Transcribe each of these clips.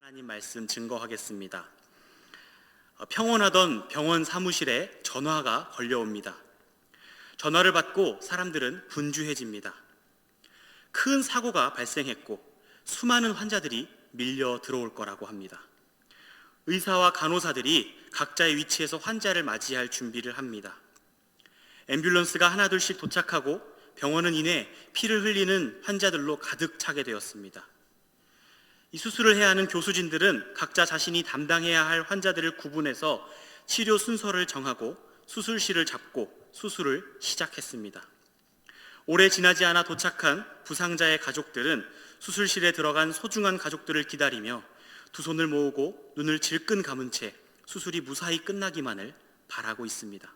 하나님 말씀 증거하겠습니다. 평온하던 병원 사무실에 전화가 걸려옵니다. 전화를 받고 사람들은 분주해집니다. 큰 사고가 발생했고 수많은 환자들이 밀려 들어올 거라고 합니다. 의사와 간호사들이 각자의 위치에서 환자를 맞이할 준비를 합니다. 앰뷸런스가 하나둘씩 도착하고 병원은 이내 피를 흘리는 환자들로 가득 차게 되었습니다. 이 수술을 해야 하는 교수진들은 각자 자신이 담당해야 할 환자들을 구분해서 치료 순서를 정하고 수술실을 잡고 수술을 시작했습니다. 오래 지나지 않아 도착한 부상자의 가족들은 수술실에 들어간 소중한 가족들을 기다리며 두 손을 모으고 눈을 질끈 감은 채 수술이 무사히 끝나기만을 바라고 있습니다.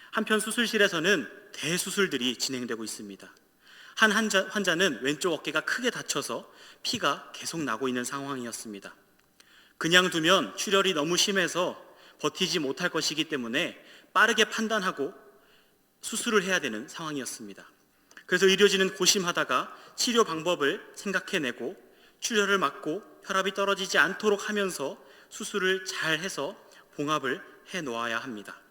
한편 수술실에서는 대수술들이 진행되고 있습니다. 한 환자는 왼쪽 어깨가 크게 다쳐서 피가 계속 나고 있는 상황이었습니다. 그냥 두면 출혈이 너무 심해서 버티지 못할 것이기 때문에 빠르게 판단하고 수술을 해야 되는 상황이었습니다. 그래서 의료진은 고심하다가 치료 방법을 생각해내고 출혈을 막고 혈압이 떨어지지 않도록 하면서 수술을 잘 해서 봉합을 해 놓아야 합니다.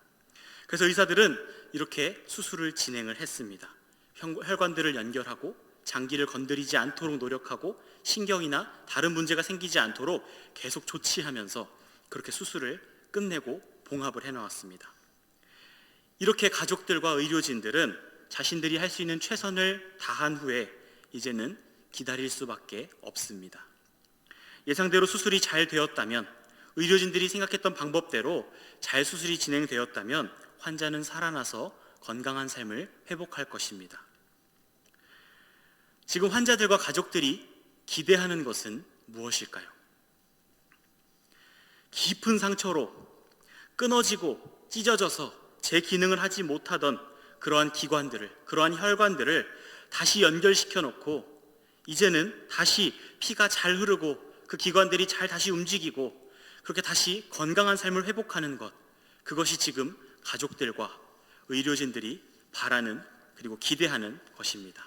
그래서 의사들은 이렇게 수술을 진행을 했습니다. 혈관들을 연결하고 장기를 건드리지 않도록 노력하고 신경이나 다른 문제가 생기지 않도록 계속 조치하면서 그렇게 수술을 끝내고 봉합을 해놓았습니다. 이렇게 가족들과 의료진들은 자신들이 할 수 있는 최선을 다한 후에 이제는 기다릴 수밖에 없습니다. 예상대로 수술이 잘 되었다면, 의료진들이 생각했던 방법대로 잘 수술이 진행되었다면 환자는 살아나서 건강한 삶을 회복할 것입니다. 지금 환자들과 가족들이 기대하는 것은 무엇일까요? 깊은 상처로 끊어지고 찢어져서 제 기능을 하지 못하던 그러한 기관들을, 그러한 혈관들을 다시 연결시켜 놓고 이제는 다시 피가 잘 흐르고 그 기관들이 잘 다시 움직이고 그렇게 다시 건강한 삶을 회복하는 것, 그것이 지금 가족들과 의료진들이 바라는 그리고 기대하는 것입니다.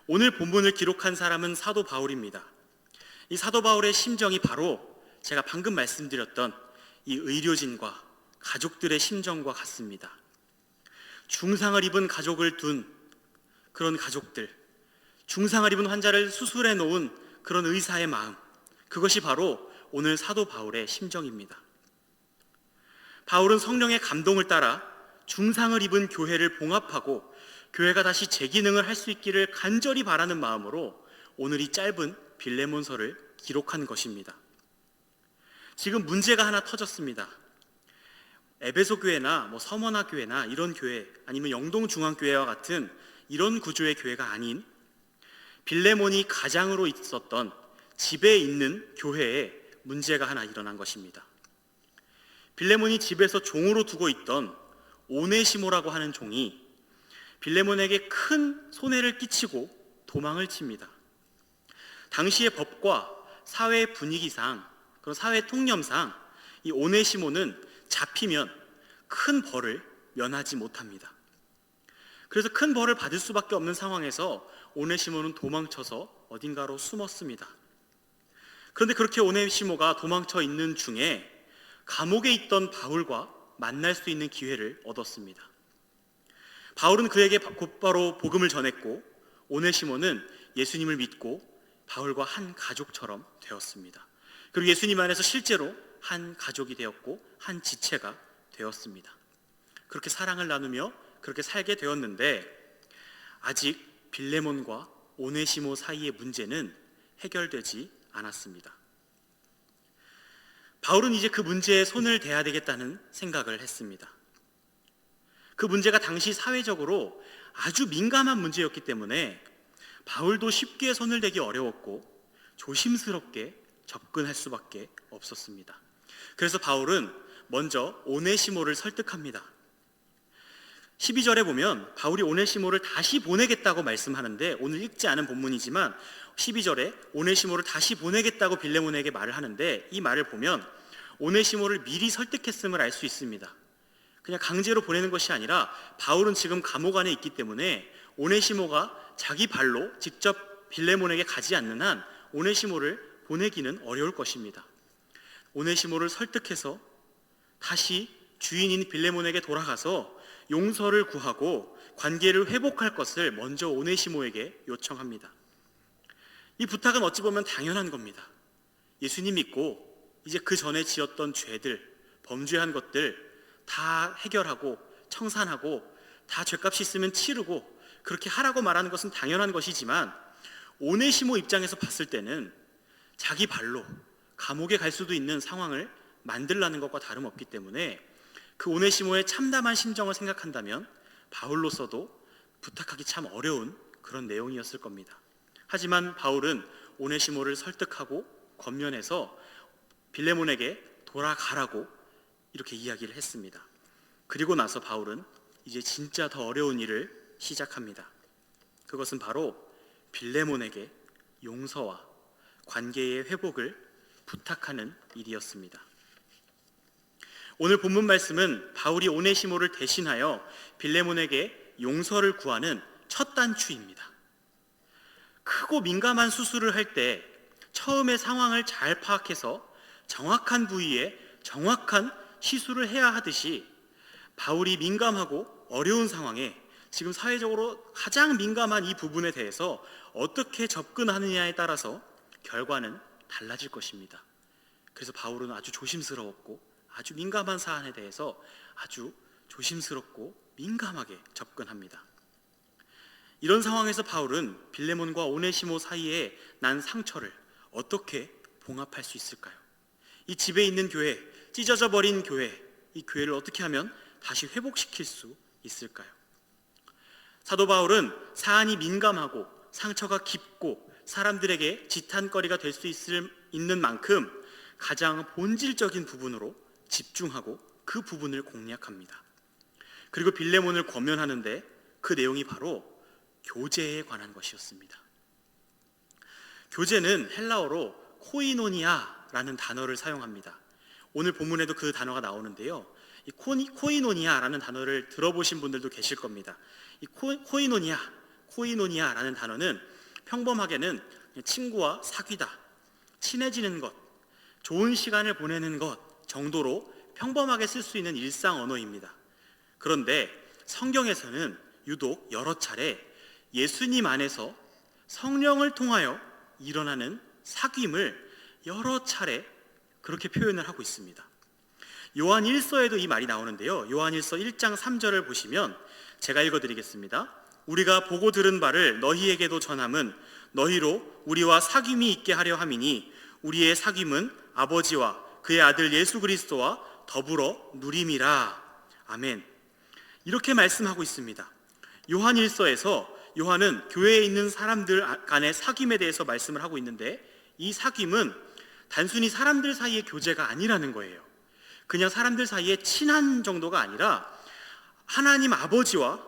오늘 본문을 기록한 사람은 사도 바울입니다. 이 사도 바울의 심정이 바로 제가 방금 말씀드렸던 이 의료진과 가족들의 심정과 같습니다. 중상을 입은 가족을 둔 그런 가족들, 중상을 입은 환자를 수술해 놓은 그런 의사의 마음, 그것이 바로 오늘 사도 바울의 심정입니다. 바울은 성령의 감동을 따라 중상을 입은 교회를 봉합하고 교회가 다시 재기능을 할 수 있기를 간절히 바라는 마음으로 오늘 이 짧은 빌레몬서를 기록한 것입니다. 지금 문제가 하나 터졌습니다. 에베소 교회나 서머나 교회나 이런 교회, 아니면 영동중앙교회와 같은 이런 구조의 교회가 아닌 빌레몬이 가장으로 있었던 집에 있는 교회에 문제가 하나 일어난 것입니다. 빌레몬이 집에서 종으로 두고 있던 오네시모라고 하는 종이 빌레몬에게 큰 손해를 끼치고 도망을 칩니다. 당시의 법과 사회 분위기상, 그런 사회 통념상 이 오네시모는 잡히면 큰 벌을 면하지 못합니다. 그래서 큰 벌을 받을 수밖에 없는 상황에서 오네시모는 도망쳐서 어딘가로 숨었습니다. 그런데 그렇게 오네시모가 도망쳐 있는 중에 감옥에 있던 바울과 만날 수 있는 기회를 얻었습니다. 바울은 그에게 곧바로 복음을 전했고 오네시모는 예수님을 믿고 바울과 한 가족처럼 되었습니다. 그리고 예수님 안에서 실제로 한 가족이 되었고 한 지체가 되었습니다. 그렇게 사랑을 나누며 그렇게 살게 되었는데 아직 빌레몬과 오네시모 사이의 문제는 해결되지 않았습니다. 바울은 이제 그 문제에 손을 대야 되겠다는 생각을 했습니다. 그 문제가 당시 사회적으로 아주 민감한 문제였기 때문에 바울도 쉽게 손을 대기 어려웠고 조심스럽게 접근할 수밖에 없었습니다. 그래서 바울은 먼저 오네시모를 설득합니다. 12절에 보면 바울이 오네시모를 다시 보내겠다고 말씀하는데, 오늘 읽지 않은 본문이지만 12절에 오네시모를 다시 보내겠다고 빌레몬에게 말을 하는데, 이 말을 보면 오네시모를 미리 설득했음을 알 수 있습니다. 그냥 강제로 보내는 것이 아니라 바울은 지금 감옥 안에 있기 때문에 오네시모가 자기 발로 직접 빌레몬에게 가지 않는 한 오네시모를 보내기는 어려울 것입니다. 오네시모를 설득해서 다시 주인인 빌레몬에게 돌아가서 용서를 구하고 관계를 회복할 것을 먼저 오네시모에게 요청합니다. 이 부탁은 어찌 보면 당연한 겁니다. 예수님 믿고 이제 그 전에 지었던 죄들, 범죄한 것들 다 해결하고 청산하고 다 죄값이 있으면 치르고 그렇게 하라고 말하는 것은 당연한 것이지만, 오네시모 입장에서 봤을 때는 자기 발로 감옥에 갈 수도 있는 상황을 만들라는 것과 다름없기 때문에 그 오네시모의 참담한 심정을 생각한다면 바울로서도 부탁하기 참 어려운 그런 내용이었을 겁니다. 하지만 바울은 오네시모를 설득하고 권면해서 빌레몬에게 돌아가라고 이렇게 이야기를 했습니다. 그리고 나서 바울은 이제 진짜 더 어려운 일을 시작합니다. 그것은 바로 빌레몬에게 용서와 관계의 회복을 부탁하는 일이었습니다. 오늘 본문 말씀은 바울이 오네시모를 대신하여 빌레몬에게 용서를 구하는 첫 단추입니다. 크고 민감한 수술을 할 때 처음에 상황을 잘 파악해서 정확한 부위에 정확한 시술을 해야 하듯이, 바울이 민감하고 어려운 상황에 지금 사회적으로 가장 민감한 이 부분에 대해서 어떻게 접근하느냐에 따라서 결과는 달라질 것입니다. 그래서 바울은 아주 조심스러웠고 아주 민감한 사안에 대해서 아주 조심스럽고 민감하게 접근합니다. 이런 상황에서 바울은 빌레몬과 오네시모 사이에 난 상처를 어떻게 봉합할 수 있을까요? 이 집에 있는 교회, 찢어져 버린 교회, 이 교회를 어떻게 하면 다시 회복시킬 수 있을까요? 사도 바울은 사안이 민감하고 상처가 깊고 사람들에게 지탄거리가 될 수 있는 만큼 가장 본질적인 부분으로 집중하고 그 부분을 공략합니다. 그리고 빌레몬을 권면하는데 그 내용이 바로 교제에 관한 것이었습니다. 교제는 헬라어로 코이노니아라는 단어를 사용합니다. 오늘 본문에도 그 단어가 나오는데요, 이 코이노니아라는 단어를 들어보신 분들도 계실 겁니다. 이 코이노니아라는 단어는 평범하게는 친구와 사귀다, 친해지는 것, 좋은 시간을 보내는 것 정도로 평범하게 쓸 수 있는 일상 언어입니다. 그런데 성경에서는 유독 여러 차례 예수님 안에서 성령을 통하여 일어나는 사귐을 여러 차례 그렇게 표현을 하고 있습니다. 요한 1서에도 이 말이 나오는데요, 요한 1서 1장 3절을 보시면 제가 읽어드리겠습니다. 우리가 보고 들은 바를 너희에게도 전함은 너희로 우리와 사귐이 있게 하려 함이니 우리의 사귐은 아버지와 그의 아들 예수 그리스도와 더불어 누림이라. 아멘. 이렇게 말씀하고 있습니다. 요한 1서에서 요한은 교회에 있는 사람들 간의 사귐에 대해서 말씀을 하고 있는데, 이 사귐은 단순히 사람들 사이의 교제가 아니라는 거예요. 그냥 사람들 사이에 친한 정도가 아니라 하나님 아버지와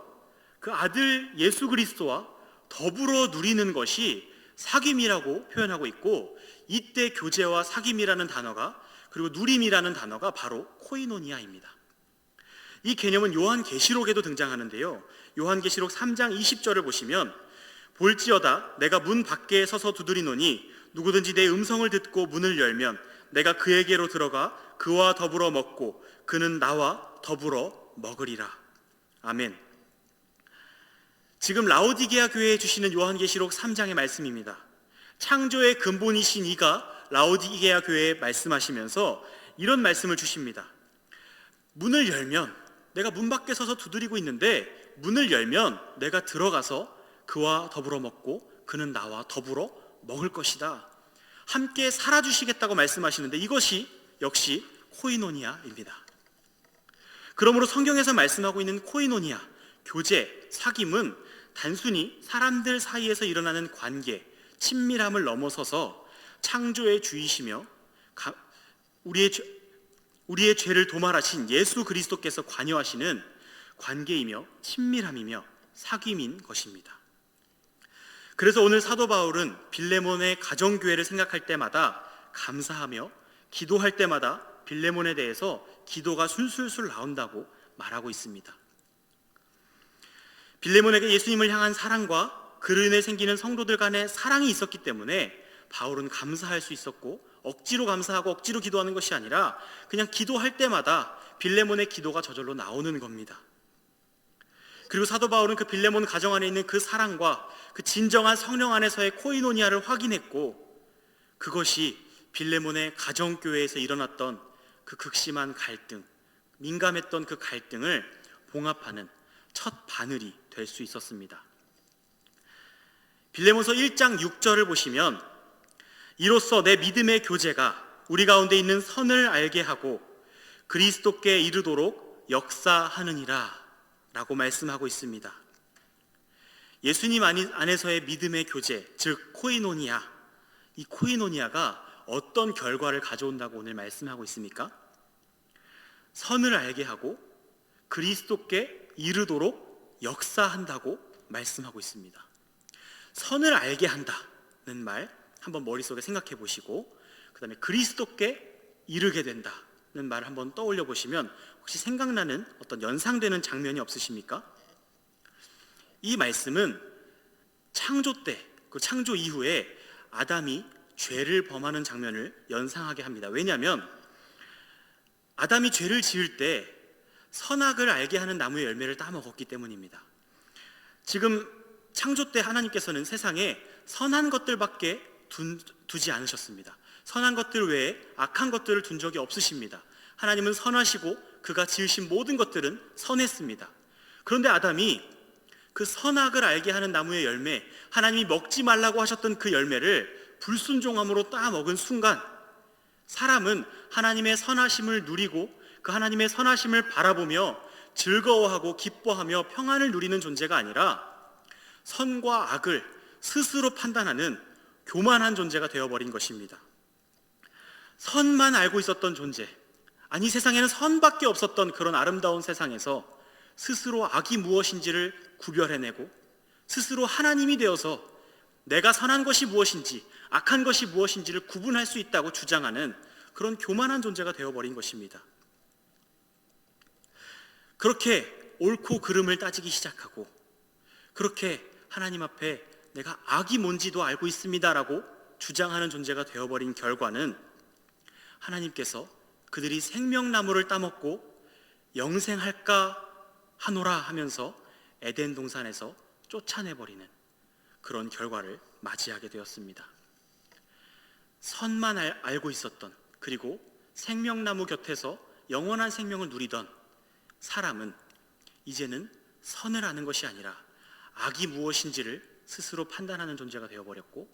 그 아들 예수 그리스도와 더불어 누리는 것이 사귐이라고 표현하고 있고, 이때 교제와 사귐이라는 단어가, 그리고 누림이라는 단어가 바로 코이노니아입니다. 이 개념은 요한계시록에도 등장하는데요, 요한계시록 3장 20절을 보시면 볼지어다 내가 문 밖에 서서 두드리노니 누구든지 내 음성을 듣고 문을 열면 내가 그에게로 들어가 그와 더불어 먹고 그는 나와 더불어 먹으리라. 아멘. 지금 라오디게아 교회에 주시는 요한계시록 3장의 말씀입니다. 창조의 근본이신 이가 라오디게아 교회에 말씀하시면서 이런 말씀을 주십니다. 문을 열면, 내가 문 밖에 서서 두드리고 있는데 문을 열면 내가 들어가서 그와 더불어 먹고 그는 나와 더불어 먹을 것이다. 함께 살아주시겠다고 말씀하시는데 이것이 역시 코이노니아입니다. 그러므로 성경에서 말씀하고 있는 코이노니아, 교제, 사귐은 단순히 사람들 사이에서 일어나는 관계, 친밀함을 넘어서서 창조의 주이시며 우리의 죄를 도말하신 예수 그리스도께서 관여하시는 관계이며 친밀함이며 사귐인 것입니다. 그래서 오늘 사도 바울은 빌레몬의 가정교회를 생각할 때마다 감사하며 기도할 때마다 빌레몬에 대해서 기도가 술술술 나온다고 말하고 있습니다. 빌레몬에게 예수님을 향한 사랑과 그로 인해 생기는 성도들 간의 사랑이 있었기 때문에 바울은 감사할 수 있었고, 억지로 감사하고 억지로 기도하는 것이 아니라 그냥 기도할 때마다 빌레몬의 기도가 저절로 나오는 겁니다. 그리고 사도 바울은 그 빌레몬 가정 안에 있는 그 사랑과 그 진정한 성령 안에서의 코이노니아를 확인했고, 그것이 빌레몬의 가정교회에서 일어났던 그 극심한 갈등, 민감했던 그 갈등을 봉합하는 첫 바늘이 될 수 있었습니다. 빌레몬서 1장 6절을 보시면, 이로써 내 믿음의 교제가 우리 가운데 있는 선을 알게 하고 그리스도께 이르도록 역사하느니라 라고 말씀하고 있습니다. 예수님 안에서의 믿음의 교제, 즉 코이노니아, 이 코이노니아가 어떤 결과를 가져온다고 오늘 말씀하고 있습니까? 선을 알게 하고 그리스도께 이르도록 역사한다고 말씀하고 있습니다. 선을 알게 한다는 말 한번 머릿속에 생각해 보시고, 그 다음에 그리스도께 이르게 된다는 말을 한번 떠올려 보시면 혹시 생각나는 어떤 연상되는 장면이 없으십니까? 이 말씀은 창조 때, 그 창조 이후에 아담이 죄를 범하는 장면을 연상하게 합니다. 왜냐하면 아담이 죄를 지을 때 선악을 알게 하는 나무의 열매를 따먹었기 때문입니다. 지금 창조 때 하나님께서는 세상에 선한 것들밖에 두지 않으셨습니다. 선한 것들 외에 악한 것들을 둔 적이 없으십니다. 하나님은 선하시고 그가 지으신 모든 것들은 선했습니다. 그런데 아담이 그 선악을 알게 하는 나무의 열매, 하나님이 먹지 말라고 하셨던 그 열매를 불순종함으로 따먹은 순간, 사람은 하나님의 선하심을 누리고 그 하나님의 선하심을 바라보며 즐거워하고 기뻐하며 평안을 누리는 존재가 아니라 선과 악을 스스로 판단하는 교만한 존재가 되어버린 것입니다. 선만 알고 있었던 존재, 아니 세상에는 선밖에 없었던 그런 아름다운 세상에서 스스로 악이 무엇인지를 구별해내고 스스로 하나님이 되어서 내가 선한 것이 무엇인지 악한 것이 무엇인지를 구분할 수 있다고 주장하는 그런 교만한 존재가 되어버린 것입니다. 그렇게 옳고 그름을 따지기 시작하고, 그렇게 하나님 앞에 내가 악이 뭔지도 알고 있습니다라고 주장하는 존재가 되어버린 결과는 하나님께서 그들이 생명나무를 따먹고 영생할까 하노라 하면서 에덴 동산에서 쫓아내버리는 그런 결과를 맞이하게 되었습니다. 선만 알고 있었던, 그리고 생명나무 곁에서 영원한 생명을 누리던 사람은 이제는 선을 아는 것이 아니라 악이 무엇인지를 스스로 판단하는 존재가 되어버렸고,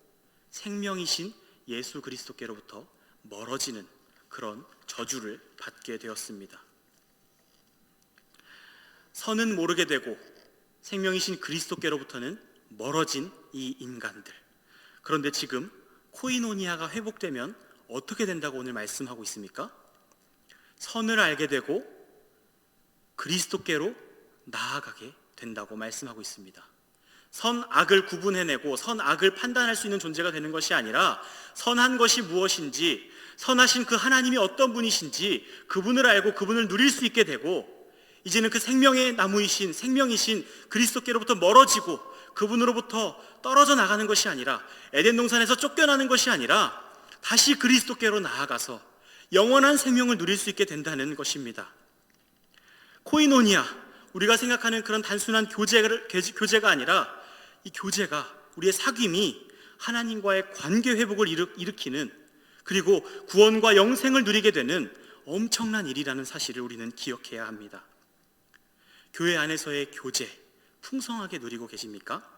생명이신 예수 그리스도께로부터 멀어지는 그런 저주를 받게 되었습니다. 선은 모르게 되고 생명이신 그리스도께로부터는 멀어진 이 인간들, 그런데 지금 코이노니아가 회복되면 어떻게 된다고 오늘 말씀하고 있습니까? 선을 알게 되고 그리스도께로 나아가게 된다고 말씀하고 있습니다. 선악을 구분해내고 선악을 판단할 수 있는 존재가 되는 것이 아니라 선한 것이 무엇인지, 선하신 그 하나님이 어떤 분이신지 그분을 알고 그분을 누릴 수 있게 되고, 이제는 그 생명의 나무이신 생명이신 그리스도께로부터 멀어지고 그분으로부터 떨어져 나가는 것이 아니라, 에덴 동산에서 쫓겨나는 것이 아니라 다시 그리스도께로 나아가서 영원한 생명을 누릴 수 있게 된다는 것입니다. 코이노니아, 우리가 생각하는 그런 단순한 교제가 아니라 이 교제가, 우리의 사귐이 하나님과의 관계 회복을 일으키는, 그리고 구원과 영생을 누리게 되는 엄청난 일이라는 사실을 우리는 기억해야 합니다. 교회 안에서의 교제 풍성하게 누리고 계십니까?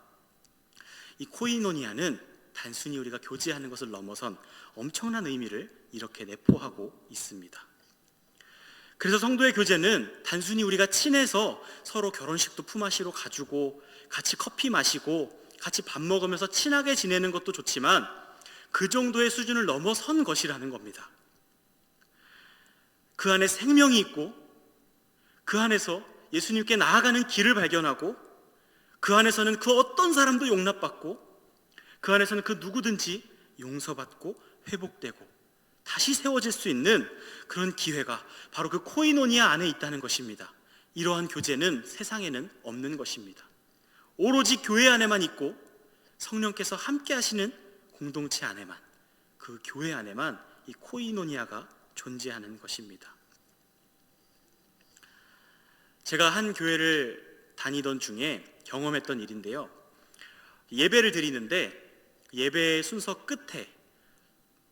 이 코이노니아는 단순히 우리가 교제하는 것을 넘어선 엄청난 의미를 이렇게 내포하고 있습니다. 그래서 성도의 교제는 단순히 우리가 친해서 서로 결혼식도 품앗이로 가지고 같이 커피 마시고 같이 밥 먹으면서 친하게 지내는 것도 좋지만 그 정도의 수준을 넘어선 것이라는 겁니다. 그 안에 생명이 있고 그 안에서 예수님께 나아가는 길을 발견하고 그 안에서는 그 어떤 사람도 용납받고 그 안에서는 그 누구든지 용서받고 회복되고 다시 세워질 수 있는 그런 기회가 바로 그 코이노니아 안에 있다는 것입니다. 이러한 교제는 세상에는 없는 것입니다. 오로지 교회 안에만 있고 성령께서 함께 하시는 공동체 안에만, 그 교회 안에만 이 코이노니아가 존재하는 것입니다. 제가 한 교회를 다니던 중에 경험했던 일인데요. 예배를 드리는데 예배 순서 끝에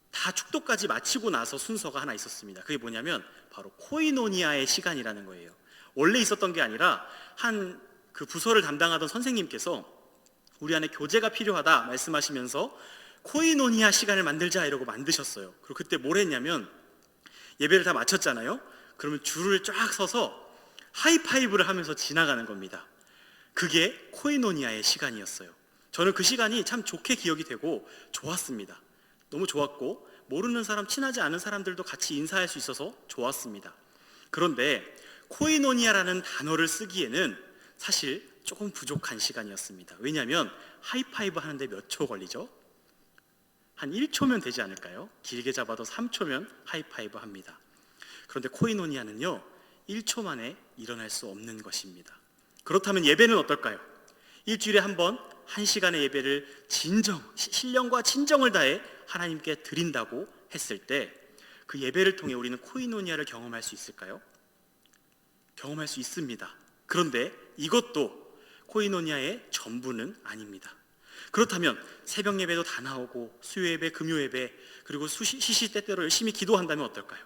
다 축도까지 마치고 나서 순서가 하나 있었습니다. 그게 뭐냐면 바로 코이노니아의 시간이라는 거예요. 원래 있었던 게 아니라 한 그 부서를 담당하던 선생님께서 우리 안에 교제가 필요하다 말씀하시면서 코이노니아 시간을 만들자 이러고 만드셨어요. 그리고 그때 뭘 했냐면 예배를 다 마쳤잖아요. 그러면 줄을 쫙 서서 하이파이브를 하면서 지나가는 겁니다. 그게 코이노니아의 시간이었어요. 저는 그 시간이 참 좋게 기억이 되고 좋았습니다. 너무 좋았고 모르는 사람, 친하지 않은 사람들도 같이 인사할 수 있어서 좋았습니다. 그런데 코이노니아라는 단어를 쓰기에는 사실 조금 부족한 시간이었습니다. 왜냐하면 하이파이브 하는데 몇 초 걸리죠? 한 1초면 되지 않을까요? 길게 잡아도 3초면 하이파이브 합니다. 그런데 코이노니아는요 1초 만에 일어날 수 없는 것입니다. 그렇다면 예배는 어떨까요? 일주일에 한 번 1시간의 예배를 신령과 진정을 다해 하나님께 드린다고 했을 때 그 예배를 통해 우리는 코이노니아를 경험할 수 있을까요? 경험할 수 있습니다. 그런데 이것도 코이노니아의 전부는 아닙니다. 그렇다면 새벽 예배도 다 나오고 수요 예배, 금요 예배, 그리고 시시때때로 열심히 기도한다면 어떨까요?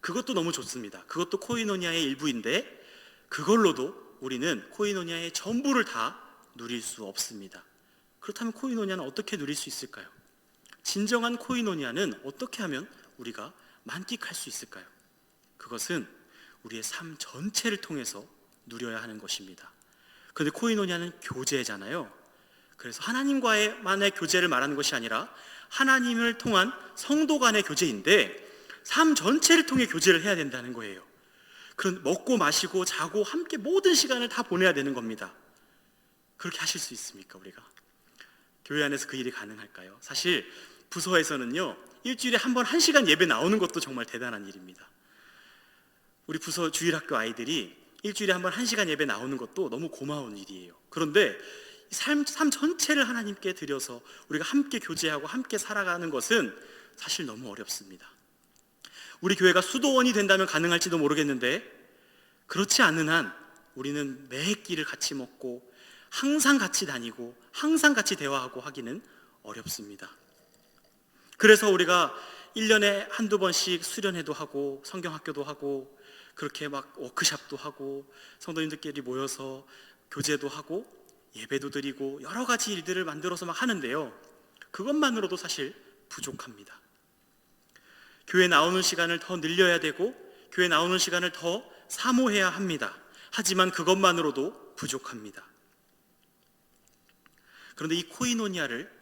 그것도 너무 좋습니다. 그것도 코이노니아의 일부인데 그걸로도 우리는 코이노니아의 전부를 다 누릴 수 없습니다. 그렇다면 코이노니아는 어떻게 누릴 수 있을까요? 진정한 코이노니아는 어떻게 하면 우리가 만끽할 수 있을까요? 그것은 우리의 삶 전체를 통해서 누려야 하는 것입니다. 그런데 코이노니아는 교제잖아요. 그래서 하나님과의만의 교제를 말하는 것이 아니라 하나님을 통한 성도 간의 교제인데 삶 전체를 통해 교제를 해야 된다는 거예요. 그런 먹고 마시고 자고 함께 모든 시간을 다 보내야 되는 겁니다. 그렇게 하실 수 있습니까, 우리가? 교회 안에서 그 일이 가능할까요? 사실 부서에서는요 일주일에 한 번 1시간 예배 나오는 것도 정말 대단한 일입니다. 우리 부서 주일학교 아이들이 일주일에 한 번 1시간 예배 나오는 것도 너무 고마운 일이에요. 그런데 삶 전체를 하나님께 드려서 우리가 함께 교제하고 함께 살아가는 것은 사실 너무 어렵습니다. 우리 교회가 수도원이 된다면 가능할지도 모르겠는데 그렇지 않는 한 우리는 매 끼를 같이 먹고 항상 같이 다니고 항상 같이 대화하고 하기는 어렵습니다. 그래서 우리가 1년에 한두 번씩 수련회도 하고 성경학교도 하고 그렇게 막 워크숍도 하고 성도님들끼리 모여서 교제도 하고 예배도 드리고 여러 가지 일들을 만들어서 막 하는데요, 그것만으로도 사실 부족합니다. 교회 나오는 시간을 더 늘려야 되고 교회 나오는 시간을 더 사모해야 합니다. 하지만 그것만으로도 부족합니다. 그런데 이 코이노니아를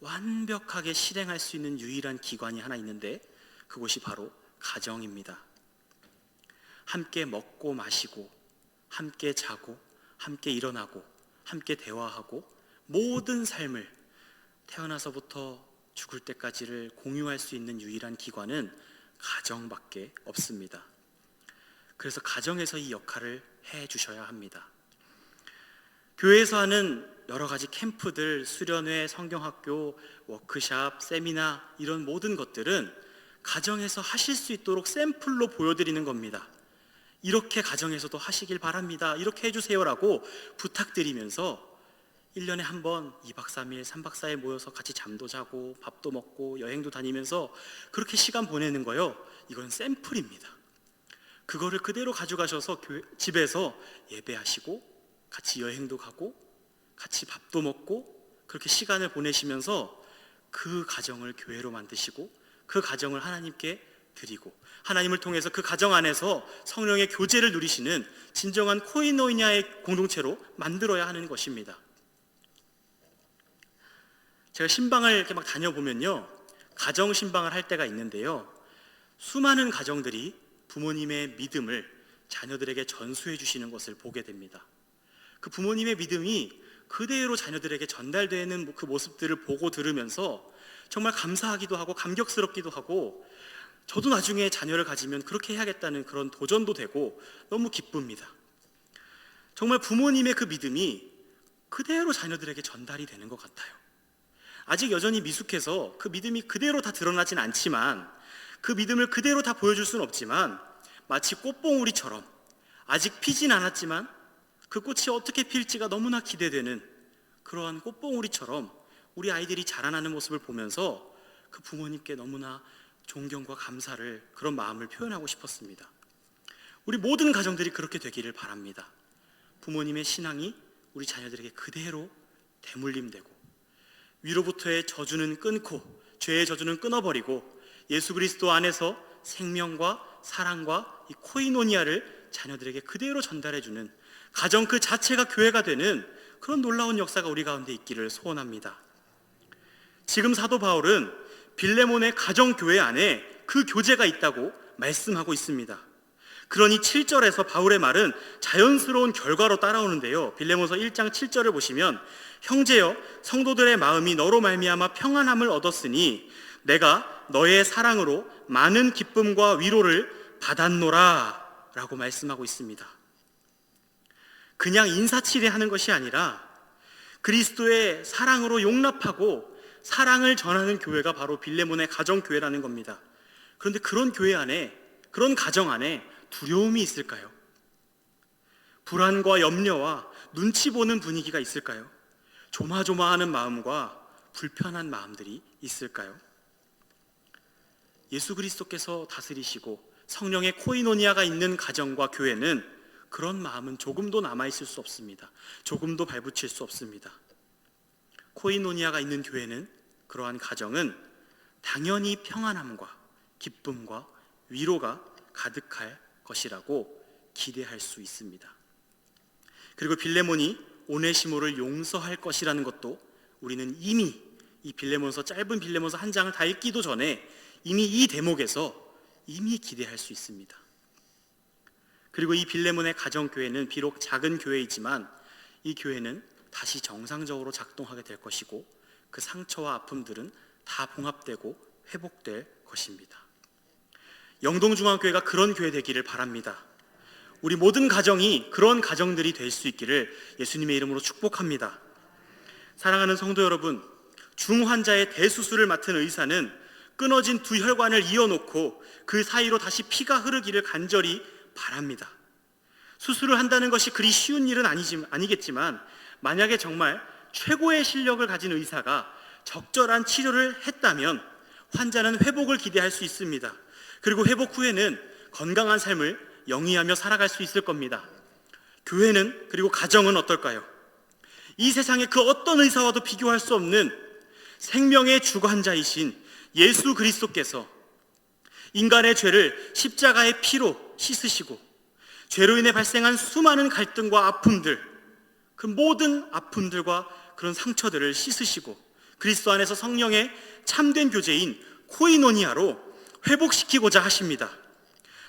완벽하게 실행할 수 있는 유일한 기관이 하나 있는데 그곳이 바로 가정입니다. 함께 먹고 마시고 함께 자고 함께 일어나고 함께 대화하고 모든 삶을 태어나서부터 죽을 때까지를 공유할 수 있는 유일한 기관은 가정밖에 없습니다. 그래서 가정에서 이 역할을 해 주셔야 합니다. 교회에서 하는 여러 가지 캠프들, 수련회, 성경학교, 워크샵, 세미나 이런 모든 것들은 가정에서 하실 수 있도록 샘플로 보여드리는 겁니다. 이렇게 가정에서도 하시길 바랍니다. 이렇게 해주세요라고 부탁드리면서 1년에 한 번 2박 3일, 3박 4일 모여서 같이 잠도 자고 밥도 먹고 여행도 다니면서 그렇게 시간 보내는 거요, 이건 샘플입니다. 그거를 그대로 가져가셔서 집에서 예배하시고 같이 여행도 가고 같이 밥도 먹고 그렇게 시간을 보내시면서 그 가정을 교회로 만드시고 그 가정을 하나님께 드리고 하나님을 통해서 그 가정 안에서 성령의 교제를 누리시는 진정한 코이노니아의 공동체로 만들어야 하는 것입니다. 제가 신방을 이렇게 막 다녀보면요, 가정 신방을 할 때가 있는데요, 수많은 가정들이 부모님의 믿음을 자녀들에게 전수해 주시는 것을 보게 됩니다. 그 부모님의 믿음이 그대로 자녀들에게 전달되는 그 모습들을 보고 들으면서 정말 감사하기도 하고 감격스럽기도 하고, 저도 나중에 자녀를 가지면 그렇게 해야겠다는 그런 도전도 되고 너무 기쁩니다. 정말 부모님의 그 믿음이 그대로 자녀들에게 전달이 되는 것 같아요. 아직 여전히 미숙해서 그 믿음이 그대로 다 드러나진 않지만, 그 믿음을 그대로 다 보여줄 수는 없지만, 마치 꽃봉우리처럼 아직 피진 않았지만 그 꽃이 어떻게 필지가 너무나 기대되는 그러한 꽃봉우리처럼 우리 아이들이 자라나는 모습을 보면서 그 부모님께 너무나 존경과 감사를, 그런 마음을 표현하고 싶었습니다. 우리 모든 가정들이 그렇게 되기를 바랍니다. 부모님의 신앙이 우리 자녀들에게 그대로 대물림되고, 위로부터의 저주는 끊고 죄의 저주는 끊어버리고, 예수 그리스도 안에서 생명과 사랑과 이 코이노니아를 자녀들에게 그대로 전달해주는 가정 그 자체가 교회가 되는 그런 놀라운 역사가 우리 가운데 있기를 소원합니다. 지금 사도 바울은 빌레몬의 가정교회 안에 그 교제가 있다고 말씀하고 있습니다. 그러니 7절에서 바울의 말은 자연스러운 결과로 따라오는데요, 빌레몬서 1장 7절을 보시면, 형제여, 성도들의 마음이 너로 말미암아 평안함을 얻었으니 내가 너의 사랑으로 많은 기쁨과 위로를 받았노라 라고 말씀하고 있습니다. 그냥 인사치레하는 것이 아니라 그리스도의 사랑으로 용납하고 사랑을 전하는 교회가 바로 빌레몬의 가정교회라는 겁니다. 그런데 그런 교회 안에, 그런 가정 안에 두려움이 있을까요? 불안과 염려와 눈치 보는 분위기가 있을까요? 조마조마하는 마음과 불편한 마음들이 있을까요? 예수 그리스도께서 다스리시고 성령의 코이노니아가 있는 가정과 교회는 그런 마음은 조금도 남아있을 수 없습니다. 조금도 발붙일 수 없습니다. 코이노니아가 있는 교회는, 그러한 가정은 당연히 평안함과 기쁨과 위로가 가득할 것이라고 기대할 수 있습니다. 그리고 빌레몬이 오네시모를 용서할 것이라는 것도 우리는 이미 이 빌레몬서, 짧은 빌레몬서 한 장을 다 읽기도 전에 이미 이 대목에서 이미 기대할 수 있습니다. 그리고 이 빌레몬의 가정교회는 비록 작은 교회이지만 이 교회는 다시 정상적으로 작동하게 될 것이고, 그 상처와 아픔들은 다 봉합되고 회복될 것입니다. 영동중앙교회가 그런 교회 되기를 바랍니다. 우리 모든 가정이 그런 가정들이 될 수 있기를 예수님의 이름으로 축복합니다. 사랑하는 성도 여러분, 중환자의 대수술을 맡은 의사는 끊어진 두 혈관을 이어놓고 그 사이로 다시 피가 흐르기를 간절히 바랍니다. 수술을 한다는 것이 그리 쉬운 일은 아니겠지만, 만약에 정말 최고의 실력을 가진 의사가 적절한 치료를 했다면 환자는 회복을 기대할 수 있습니다. 그리고 회복 후에는 건강한 삶을 영위하며 살아갈 수 있을 겁니다. 교회는, 그리고 가정은 어떨까요? 이 세상의 그 어떤 의사와도 비교할 수 없는 생명의 주관자이신 예수 그리스도께서 인간의 죄를 십자가의 피로 씻으시고, 죄로 인해 발생한 수많은 갈등과 아픔들, 그 모든 아픔들과 그런 상처들을 씻으시고 그리스도 안에서 성령의 참된 교제인 코이노니아로 회복시키고자 하십니다.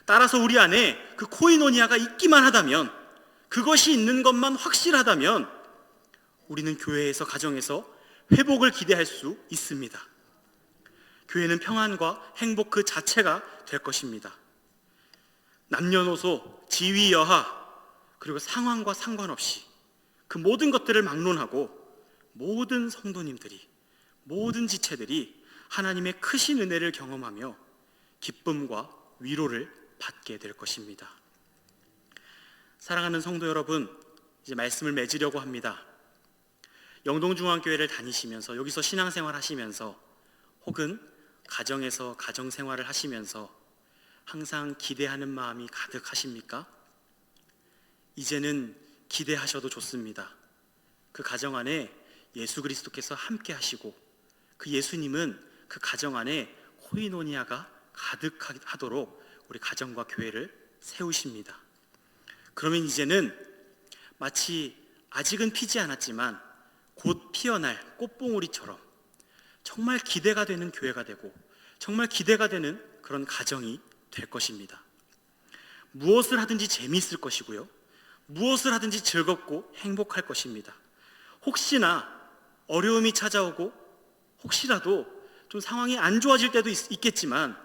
따라서 우리 안에 그 코이노니아가 있기만 하다면, 그것이 있는 것만 확실하다면 우리는 교회에서, 가정에서 회복을 기대할 수 있습니다. 교회는 평안과 행복 그 자체가 될 것입니다. 남녀노소, 지위, 여하, 그리고 상황과 상관없이 그 모든 것들을 막론하고 모든 성도님들이, 모든 지체들이 하나님의 크신 은혜를 경험하며 기쁨과 위로를 받게 될 것입니다. 사랑하는 성도 여러분, 이제 말씀을 맺으려고 합니다. 영동중앙교회를 다니시면서, 여기서 신앙생활 하시면서, 혹은 가정에서 가정생활을 하시면서 항상 기대하는 마음이 가득하십니까? 이제는 기대하셔도 좋습니다. 그 가정 안에 예수 그리스도께서 함께 하시고, 그 예수님은 그 가정 안에 코이노니아가 가득하도록 우리 가정과 교회를 세우십니다. 그러면 이제는 마치 아직은 피지 않았지만 곧 피어날 꽃봉오리처럼 정말 기대가 되는 교회가 되고, 정말 기대가 되는 그런 가정이 될 것입니다. 무엇을 하든지 재미있을 것이고요, 무엇을 하든지 즐겁고 행복할 것입니다. 혹시나 어려움이 찾아오고, 혹시라도 좀 상황이 안 좋아질 때도 있겠지만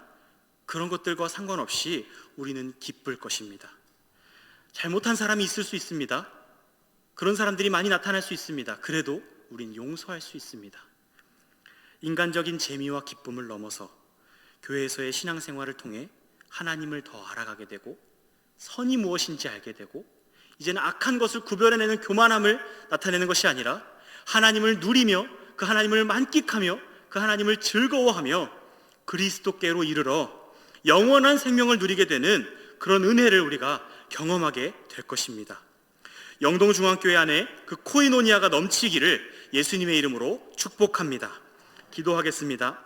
그런 것들과 상관없이 우리는 기쁠 것입니다. 잘못한 사람이 있을 수 있습니다. 그런 사람들이 많이 나타날 수 있습니다. 그래도 우린 용서할 수 있습니다. 인간적인 재미와 기쁨을 넘어서 교회에서의 신앙생활을 통해 하나님을 더 알아가게 되고 선이 무엇인지 알게 되고 이제는 악한 것을 구별해내는 교만함을 나타내는 것이 아니라 하나님을 누리며 그 하나님을 만끽하며 그 하나님을 즐거워하며 그리스도께로 이르러 영원한 생명을 누리게 되는 그런 은혜를 우리가 경험하게 될 것입니다. 영동중앙교회 안에 그 코이노니아가 넘치기를 예수님의 이름으로 축복합니다. 기도하겠습니다.